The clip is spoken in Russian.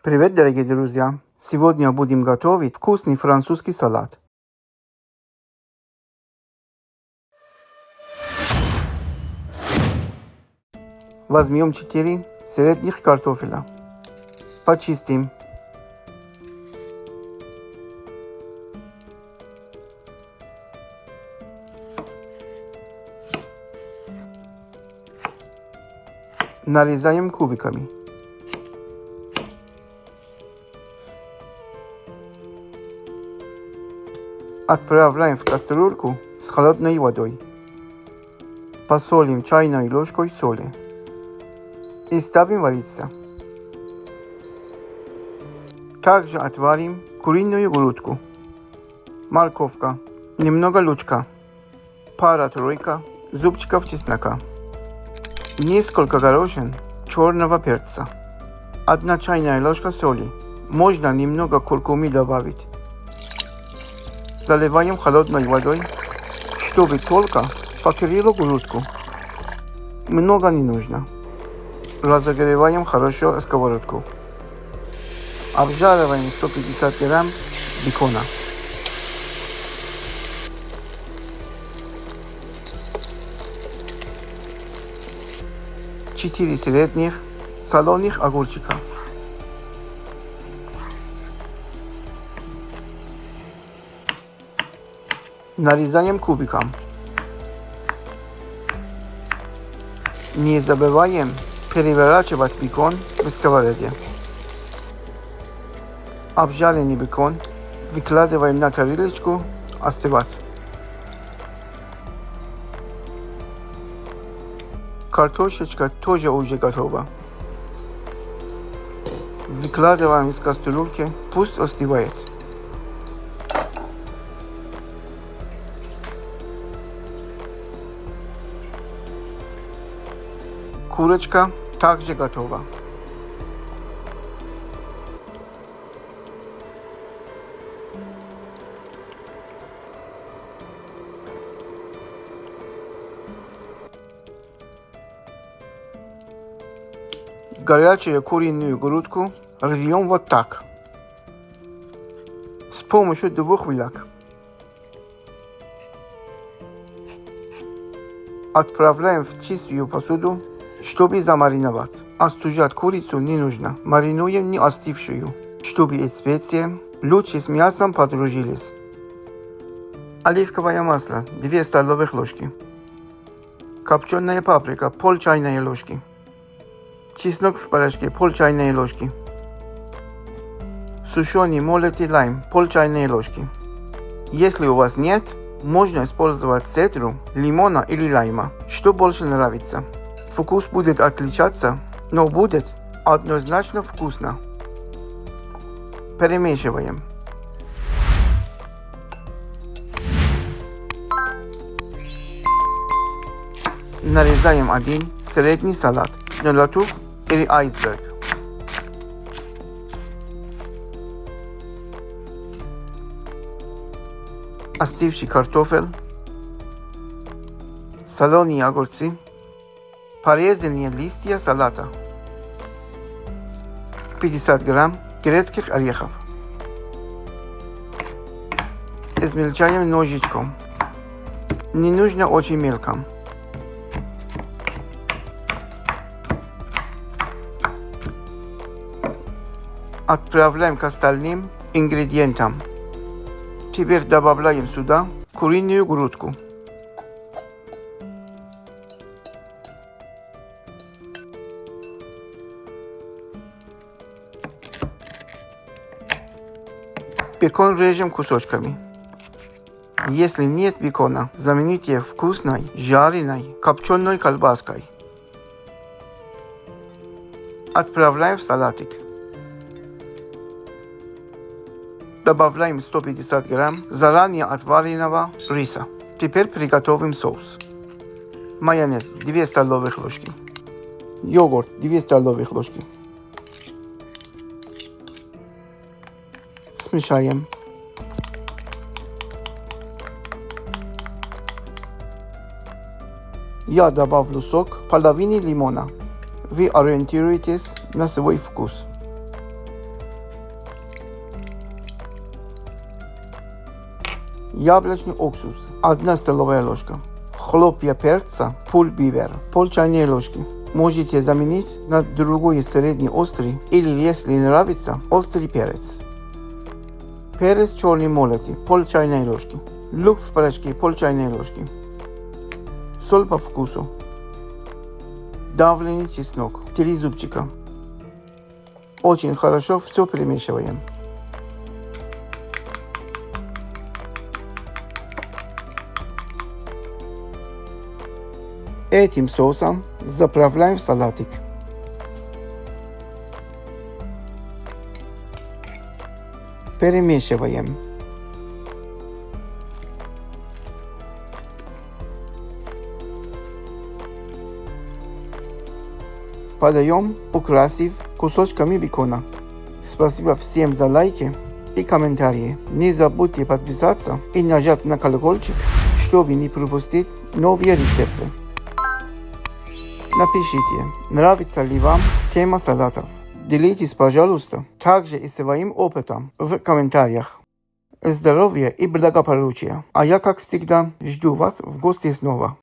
Привет, дорогие друзья! Сегодня будем готовить вкусный французский салат. Возьмем 4 средних картофеля. Почистим. Нарезаем кубиками. Отправляем в кастрюльку с холодной водой. Посолим чайной ложкой соли. И ставим вариться. Также отварим куриную грудку, морковка, немного лучка, пара-тройка зубчиков чеснока, несколько горошин черного перца, 1 чайная ложка соли, можно немного куркумы добавить. Заливаем холодной водой, чтобы только покрыло грудку. Много не нужно. Разогреваем хорошо сковородку. Обжариваем 150 грамм бекона. Четыре средних соленых огурчика. Нарезаем кубиком. Не забываем переворачивать бекон в сковороде. Обжаренный бекон выкладываем на тарелочку остывать. Картошечка тоже уже готова. Выкладываем из кастрюльки, пусть остывает. Курочка также готова. Горячую куриную грудку рвем вот так. С помощью 2 вилок. Отправляем в чистую посуду, чтобы замариновать. Остужать курицу не нужно. Маринуем не остывшую, чтобы специи лучше с мясом подружились. Оливковое масло 2 столовых ложки. Копченая паприка пол чайной ложки. Чеснок в порошке пол чайной ложки. Сушеный молотый лайм пол чайной ложки. Если у вас нет, можно использовать цедру лимона или лайма, что больше нравится. Вкус будет отличаться, но будет однозначно вкусно. Перемешиваем. Нарезаем 1 средний салат, латук или айсберг. Остывший картофель, соленые огурцы, порезанные листья салата, 50 грамм грецких орехов. Измельчаем ножичком. Не нужно очень мелко. Отправляем к остальным ингредиентам. Теперь добавляем сюда куриную грудку. Бекон режем кусочками. Если нет бекона, замените вкусной, жареной, копченой колбаской. Отправляем в салатик. Добавляем 150 грамм заранее отваренного риса. Теперь приготовим соус. Майонез 2 столовых ложки. Йогурт 2 столовых ложки. Смешаем. Я добавлю сок половины лимона. Вы ориентируетесь на свой вкус. яблочный уксус 1 столовая ложка, хлопья перца, пульбивер, пол чайной ложки. Можете заменить на другой средний острый или, если нравится, острый перец. Перец черный молотый, пол чайной ложки. Лук в порошке, пол чайной ложки. Соль по вкусу. Давленый чеснок, 3 зубчика. Очень хорошо все перемешиваем. Этим соусом заправляем в салатик. Перемешиваем. Подаем, украсив кусочками бекона. Спасибо всем за лайки и комментарии. Не забудьте подписаться и нажать на колокольчик, чтобы не пропустить новые рецепты. Напишите, нравится ли вам тема салатов. Делитесь, пожалуйста, также и своим опытом в комментариях. Здоровья и благополучия. А я, как всегда, жду вас в гости снова.